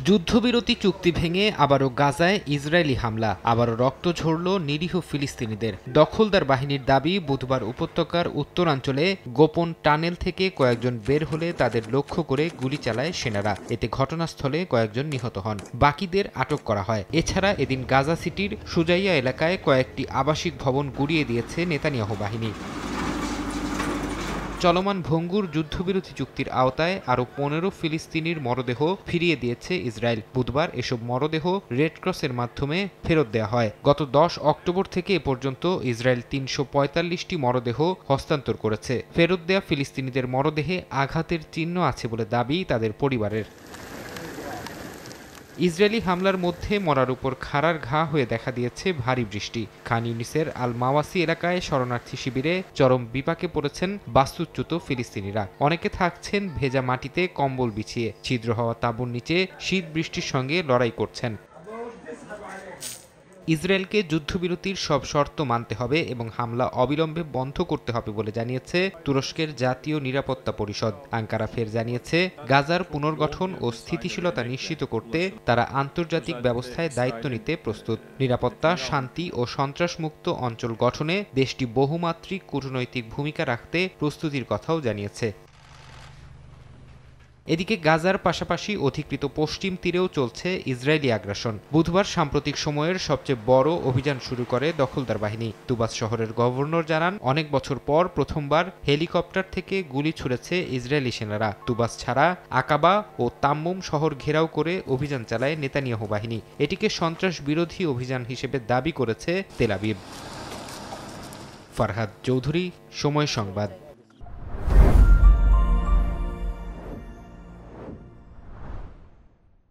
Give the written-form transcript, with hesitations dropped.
যুদ্ধবিরতি চুক্তি ভেঙে আবারও গাজায় ইসরায়েলি হামলা, আবারও রক্ত ঝরল নিরীহ ফিলিস্তিনিদের। দখলদার বাহিনীর দাবি, বুধবার উপত্যকার উত্তরাঞ্চলে গোপন টানেল থেকে কয়েকজন বের হলে তাদের লক্ষ্য করে গুলি চালায় সেনারা। এতে ঘটনাস্থলে কয়েকজন নিহত হন, বাকিদের আটক করা হয়। এছাড়া এদিন গাজা সিটির সুজাইয়া এলাকায় কয়েকটি আবাসিক ভবন গুড়িয়ে দিয়েছে নেতানিয়াহু বাহিনী। চলমান ভঙ্গুর যুদ্ধবিরতি চুক্তির আওতায় আরও ১৫ ফিলিস্তিনির মরদেহ ফিরিয়ে দিয়েছে ইসরায়েল। বুধবার এসব মরদেহ রেড ক্রসের মাধ্যমে ফেরত দেওয়া হয়। গত ১০ অক্টোবর থেকে এ পর্যন্ত ইসরায়েল ৩৪৫টি মরদেহ হস্তান্তর করেছে। ফেরত দেয়া ফিলিস্তিনিদের মরদেহে আঘাতের চিহ্ন আছে বলে দাবি তাদের পরিবারের। ইসরায়েলি হামলার মধ্যে মরার উপর খাড়ার ঘা হয়ে দেখা দিয়েছে ভারী বৃষ্টি। খান ইউনিসের আল মাওয়াসি এলাকায় শরণার্থী শিবিরে চরম বিপাকে পড়েছেন বাস্তুচ্যুত ফিলিস্তিনিরা। অনেকে থাকছেন ভেজা মাটিতে কম্বল বিছিয়ে, ছিদ্র হওয়া তাঁবুর নিচে শীত বৃষ্টির সঙ্গে লড়াই করছেন। ইসরায়েলকে যুদ্ধবিরতির সব শর্ত মানতে হবে এবং হামলা অবিলম্বে বন্ধ করতে হবে বলে জানিয়েছে তুরস্কের জাতীয় নিরাপত্তা পরিষদ। আঙ্কারা ফের জানিয়েছে, গাজার পুনর্গঠন ও স্থিতিশীলতা নিশ্চিত করতে তারা আন্তর্জাতিক ব্যবস্থায় দায়িত্ব নিতে প্রস্তুত। নিরাপত্তা, শান্তি ও সন্ত্রাসমুক্ত অঞ্চল গঠনে দেশটি বহুমাত্রিক কূটনৈতিক ভূমিকা রাখতে প্রস্তুতির কথাও জানিয়েছে। এদিকে গাজার পাশাপাশি অধিকৃত পশ্চিম তীরেও চলছে ইসরায়েলি আগ্রাসন। বুধবার সাম্প্রতিক সময়ের সবচেয়ে বড় অভিযান শুরু করে দখলদার বাহিনী। তুবাস শহরের গভর্নর জানান, অনেক বছর পর প্রথমবার হেলিকপ্টার থেকে গুলি ছুড়েছে ইসরায়েলি সেনারা। তুবাস ছাড়া আকাবা ও তাম্মুম শহর ঘেরাও করে অভিযান চালায় নেতানিয়াহু বাহিনী। এটিকে সন্ত্রাস বিরোধী অভিযান হিসেবে দাবি করেছে তেল আবিব। ফারহাদ চৌধুরী, সময় সংবাদ।